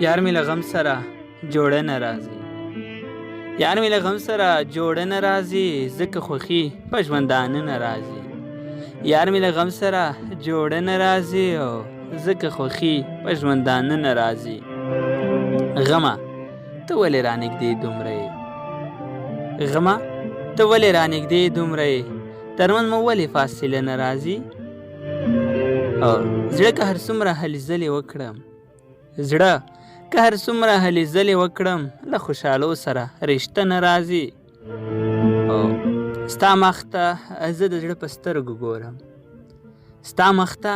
یار مې له غم سره جوړه نه راځي، یار مې له غم سره جوړه نه راځي، ځکه خوښي په ژوندانه نه راځي. یار مې له غم سره جوړه نه راځي او ځکه خوښي په ژوندانه نه راځي. غمه ته ولې رانږدې دومره یې، غمه ته ولې رانږدې دومره یې، ترمن مو ولې فاصله نه راځي. او زړه که هر څومره هلې ځلې وکړم، زړه که هر څومره هلې ځلې وکړم، له خوشحالو سره رشته نه راځي. او ستا مخ ته زه د زړه په سترګو ګورم، ستا مخ ته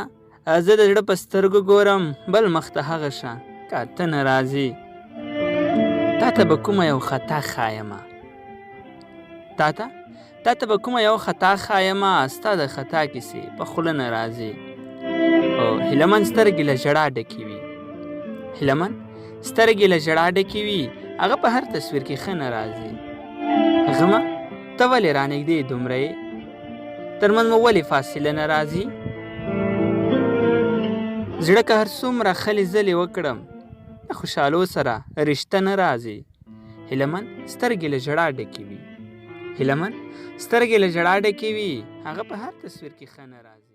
زه د زړه په سترګو ګورم، بل مخ ته هغه شان که ته نه راځي. تا ته به کومه یو خطا ښایمه، تا ته به کومه یو خطا ښایمه، ستا د خطا کیسې په خوله نه راځي. او هیلهمن سترګې له ژړا ډکې وي، هیلهمن سترګې له ژړا ډکې وي، هغه په هر تصویر کې ښه نه راځي. غمه ته ولې رانږدې دومره یې، ترمن مو ولې فاصله نه راځي. زړه که هر څومره خلې ځلې وکړم، له خوشحالو سره رشته نه راځي. هیلهمن سترګې له ژړا ډکې وي، هیلهمن سترګې له ژړا ډکې وي، هغه په هر تصویر کې ښه نه راځي.